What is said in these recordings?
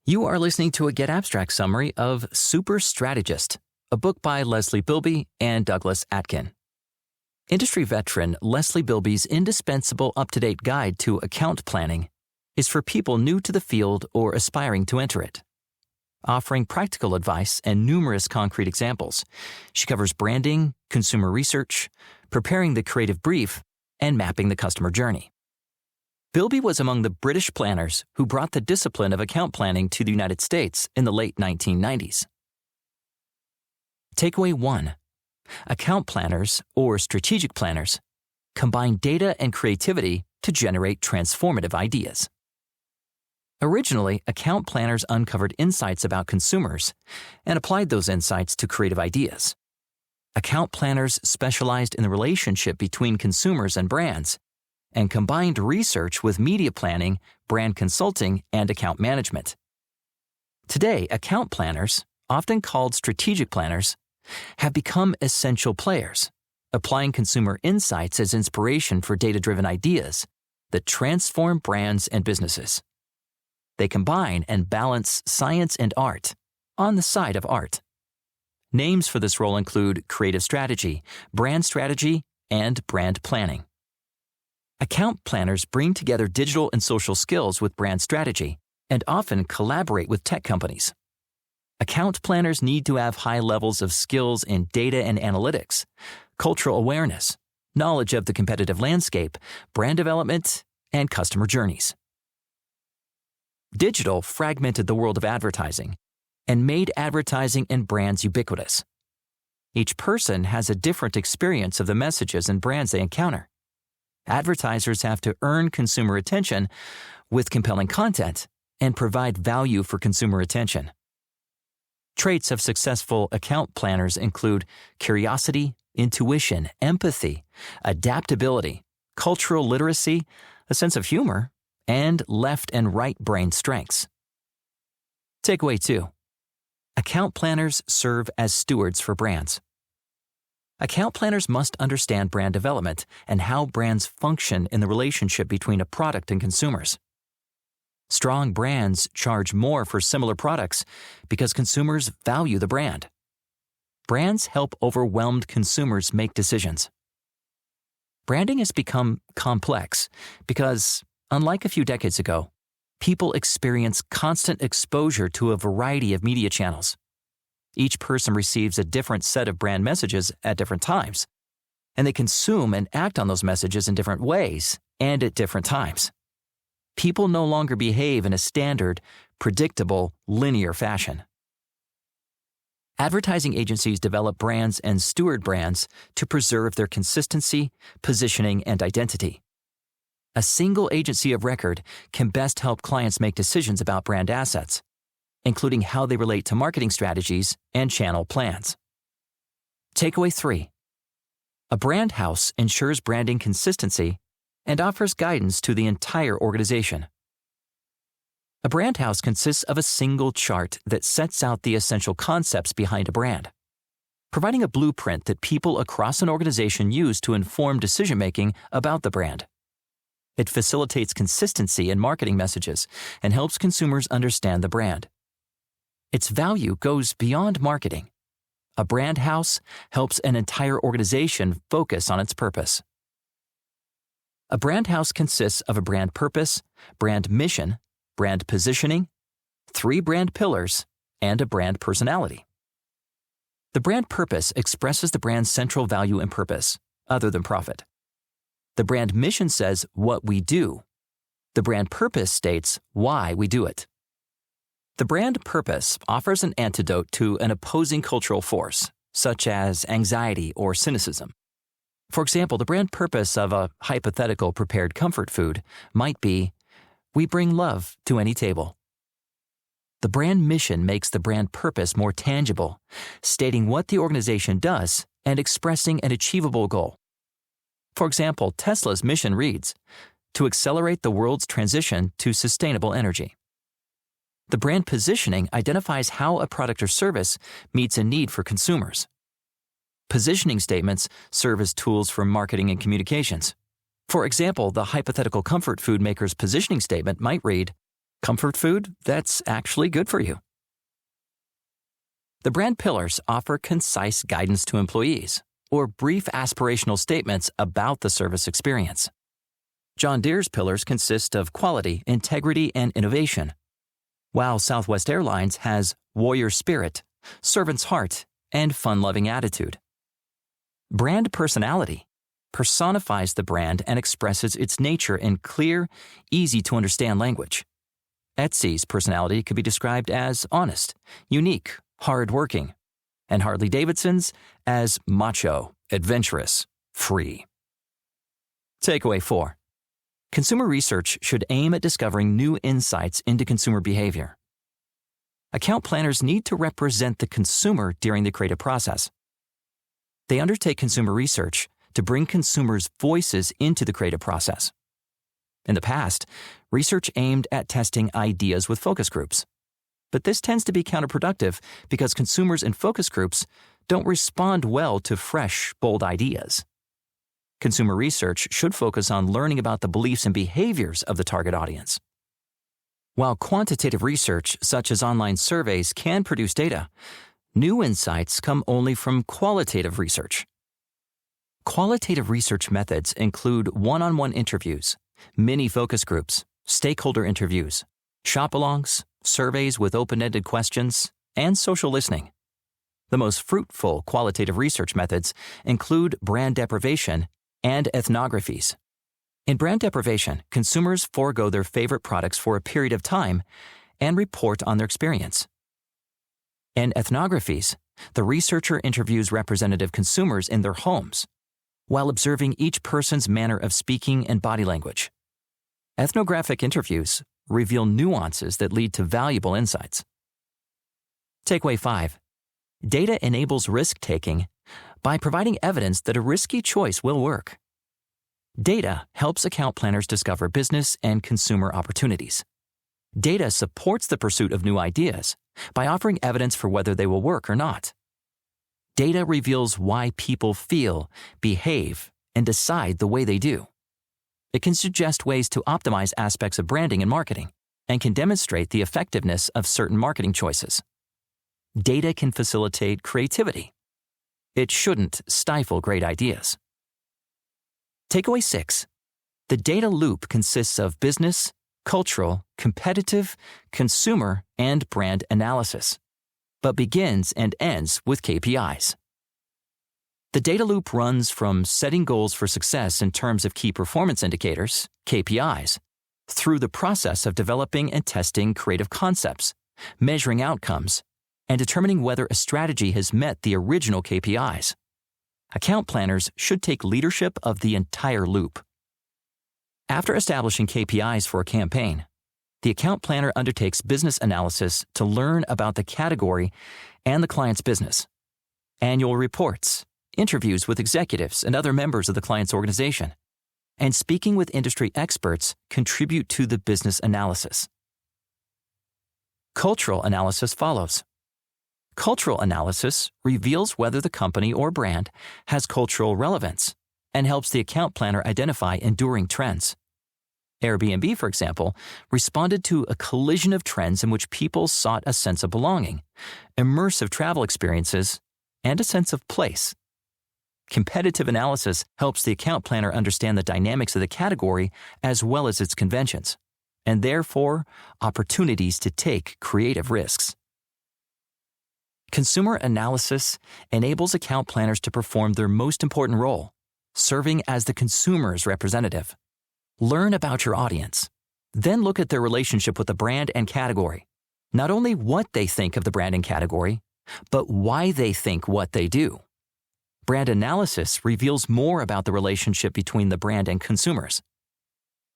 You are listening to a Get Abstract summary of Super Strategist, a book by Leslie Bilby and Douglas Atkin. Industry veteran Leslie Bilby's indispensable up-to-date guide to account planning is for people new to the field or aspiring to enter it. Offering practical advice and numerous concrete examples, she covers branding, consumer research, preparing the creative brief, and mapping the customer journey. Bilby was among the British planners who brought the discipline of account planning to the United States in the late 1990s. Takeaway 1. Account planners, or strategic planners, combine data and creativity to generate transformative ideas. Originally, account planners uncovered insights about consumers and applied those insights to creative ideas. Account planners specialized in the relationship between consumers and brands and combined research with media planning, brand consulting, and account management. Today, account planners, often called strategic planners, have become essential players, applying consumer insights as inspiration for data-driven ideas that transform brands and businesses. They combine and balance science and art on the side of art. Names for this role include creative strategy, and brand planning. Account planners bring together digital and social skills with brand strategy and often collaborate with tech companies. Account planners need to have high levels of skills in data and analytics, cultural awareness, knowledge of the competitive landscape, brand development, and customer journeys. Digital fragmented the world of advertising and made advertising and brands ubiquitous. Each person has a different experience of the messages and brands they encounter. Advertisers have to earn consumer attention with compelling content and provide value for consumer attention. Traits of successful account planners include curiosity, intuition, empathy, adaptability, cultural literacy, a sense of humor, and left and right brain strengths. Takeaway 2. Account planners serve as stewards for brands. Account planners must understand brand development and how brands function in the relationship between a product and consumers. Strong brands charge more for similar products because consumers value the brand. Brands help overwhelmed consumers make decisions. Branding has become complex because, unlike a few decades ago, people experience constant exposure to a variety of media channels. Each person receives a different set of brand messages at different times, and they consume and act on those messages in different ways and at different times. People no longer behave in a standard, predictable, linear fashion. Advertising agencies develop brands and steward brands to preserve their consistency, positioning, and identity. A single agency of record can best help clients make decisions about brand assets, including how they relate to marketing strategies and channel plans. Takeaway 3. A brand house ensures branding consistency and offers guidance to the entire organization. A brand house consists of a single chart that sets out the essential concepts behind a brand, providing a blueprint that people across an organization use to inform decision-making about the brand. It facilitates consistency in marketing messages and helps consumers understand the brand. Its value goes beyond marketing. A brand house helps an entire organization focus on its purpose. A brand house consists of a brand purpose, brand mission, brand positioning, 3 brand pillars, and a brand personality. The brand purpose expresses the brand's central value and purpose, other than profit. The brand mission says what we do. The brand purpose states why we do it. The brand purpose offers an antidote to an opposing cultural force, such as anxiety or cynicism. For example, the brand purpose of a hypothetical prepared comfort food might be, "We bring love to any table." The brand mission makes the brand purpose more tangible, stating what the organization does and expressing an achievable goal. For example, Tesla's mission reads, "To accelerate the world's transition to sustainable energy." The brand positioning identifies how a product or service meets a need for consumers. Positioning statements serve as tools for marketing and communications. For example, the hypothetical comfort food maker's positioning statement might read, Comfort food that's actually good for you. The brand pillars offer concise guidance to employees or brief aspirational statements about the service experience. John Deere's pillars consist of quality, integrity, and innovation, while Southwest Airlines has warrior spirit, servant's heart, and fun-loving attitude. Brand personality personifies the brand and expresses its nature in clear, easy-to-understand language. Etsy's personality could be described as honest, unique, hard-working, and Harley-Davidson's as macho, adventurous, free. Takeaway 4. Consumer research should aim at discovering new insights into consumer behavior. Account planners need to represent the consumer during the creative process. They undertake consumer research to bring consumers' voices into the creative process. In the past, research aimed at testing ideas with focus groups. But this tends to be counterproductive because consumers in focus groups don't respond well to fresh, bold ideas. Consumer research should focus on learning about the beliefs and behaviors of the target audience. While quantitative research, such as online surveys, can produce data, new insights come only from qualitative research. Qualitative research methods include one-on-one interviews, mini focus groups, stakeholder interviews, shop-alongs, surveys with open-ended questions, and social listening. The most fruitful qualitative research methods include brand deprivation and ethnographies. In brand deprivation, consumers forego their favorite products for a period of time and report on their experience. In ethnographies, the researcher interviews representative consumers in their homes while observing each person's manner of speaking and body language. Ethnographic interviews reveal nuances that lead to valuable insights. Takeaway 5. Data enables risk-taking by providing evidence that a risky choice will work. Data helps account planners discover business and consumer opportunities. Data supports the pursuit of new ideas by offering evidence for whether they will work or not. Data reveals why people feel, behave, and decide the way they do. It can suggest ways to optimize aspects of branding and marketing, and can demonstrate the effectiveness of certain marketing choices. Data can facilitate creativity. It shouldn't stifle great ideas. Takeaway 6. The data loop consists of business, cultural, competitive, consumer, and brand analysis, but begins and ends with KPIs. The data loop runs from setting goals for success in terms of key performance indicators, KPIs, through the process of developing and testing creative concepts, measuring outcomes, and determining whether a strategy has met the original KPIs. Account planners should take leadership of the entire loop. After establishing KPIs for a campaign, the account planner undertakes business analysis to learn about the category and the client's business. Annual reports, interviews with executives and other members of the client's organization, and speaking with industry experts contribute to the business analysis. Cultural analysis follows. Cultural analysis reveals whether the company or brand has cultural relevance and helps the account planner identify enduring trends. Airbnb, for example, responded to a collision of trends in which people sought a sense of belonging, immersive travel experiences, and a sense of place. Competitive analysis helps the account planner understand the dynamics of the category as well as its conventions, and therefore opportunities to take creative risks. Consumer analysis enables account planners to perform their most important role, serving as the consumer's representative. Learn about your audience, then look at their relationship with the brand and category. Not only what they think of the brand and category, but why they think what they do. Brand analysis reveals more about the relationship between the brand and consumers.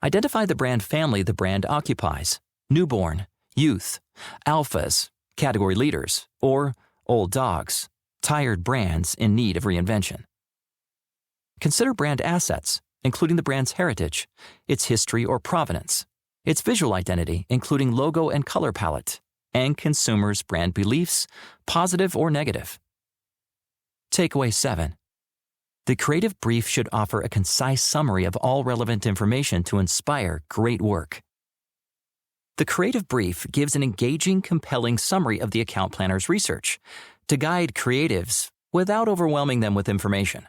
Identify the brand family the brand occupies: newborn, youth, alphas, category leaders, or old dogs, tired brands in need of reinvention. Consider brand assets, including the brand's heritage, its history or provenance, its visual identity, including logo and color palette, and consumers' brand beliefs, positive or negative. Takeaway 7. The creative brief should offer a concise summary of all relevant information to inspire great work. The creative brief gives an engaging, compelling summary of the account planner's research to guide creatives without overwhelming them with information.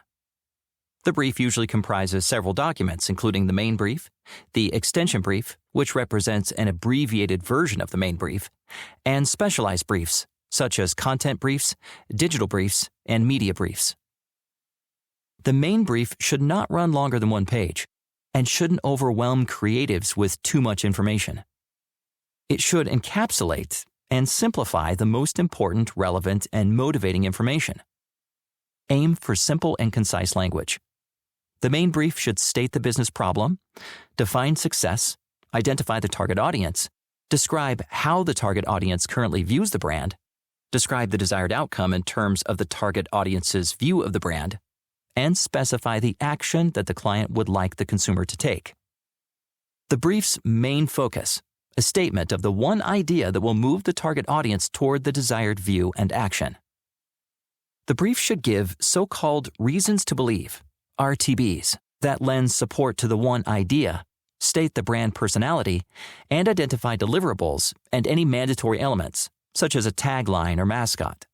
The brief usually comprises several documents, including the main brief, the extension brief, which represents an abbreviated version of the main brief, and specialized briefs, such as content briefs, digital briefs, and media briefs. The main brief should not run longer than 1 page and shouldn't overwhelm creatives with too much information. It should encapsulate and simplify the most important, relevant, and motivating information. Aim for simple and concise language. The main brief should state the business problem, define success, identify the target audience, describe how the target audience currently views the brand, describe the desired outcome in terms of the target audience's view of the brand, and specify the action that the client would like the consumer to take. The brief's main focus, a statement of the one idea that will move the target audience toward the desired view and action. The brief should give so-called reasons to believe, RTBs, that lend support to the one idea, state the brand personality, and identify deliverables and any mandatory elements, such as a tagline or mascot.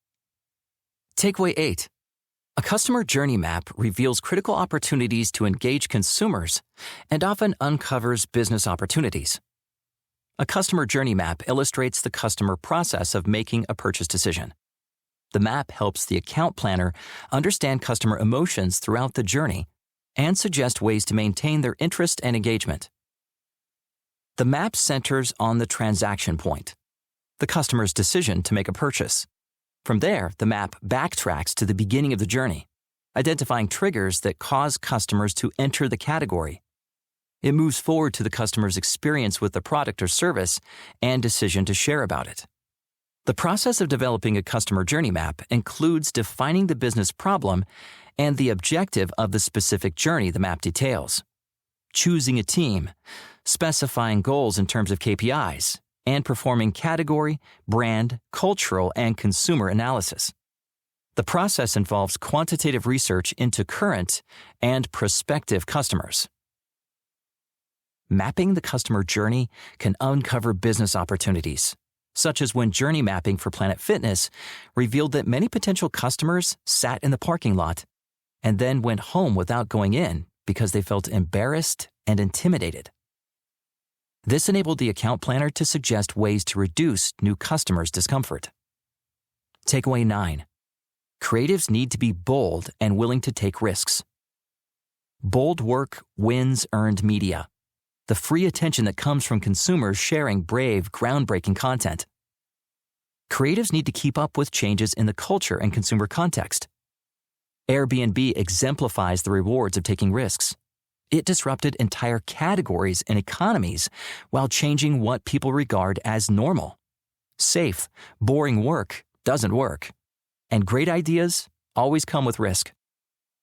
Takeaway 8. A customer journey map reveals critical opportunities to engage consumers and often uncovers business opportunities. A customer journey map illustrates the customer process of making a purchase decision. The map helps the account planner understand customer emotions throughout the journey and suggest ways to maintain their interest and engagement. The map centers on the transaction point, the customer's decision to make a purchase. From there, the map backtracks to the beginning of the journey, identifying triggers that cause customers to enter the category. It moves forward to the customer's experience with the product or service and decision to share about it. The process of developing a customer journey map includes defining the business problem and the objective of the specific journey the map details, choosing a team, specifying goals in terms of KPIs, and performing category, brand, cultural, and consumer analysis. The process involves quantitative research into current and prospective customers. Mapping the customer journey can uncover business opportunities, such as when journey mapping for Planet Fitness revealed that many potential customers sat in the parking lot and then went home without going in because they felt embarrassed and intimidated. This enabled the account planner to suggest ways to reduce new customers' discomfort. Takeaway 9. Creatives need to be bold and willing to take risks. Bold work wins earned media, the free attention that comes from consumers sharing brave, groundbreaking content. Creatives need to keep up with changes in the culture and consumer context. Airbnb exemplifies the rewards of taking risks. It disrupted entire categories and economies while changing what people regard as normal. Safe, boring work doesn't work. And great ideas always come with risk.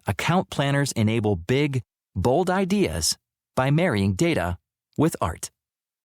Account planners enable big, bold ideas by marrying data with art.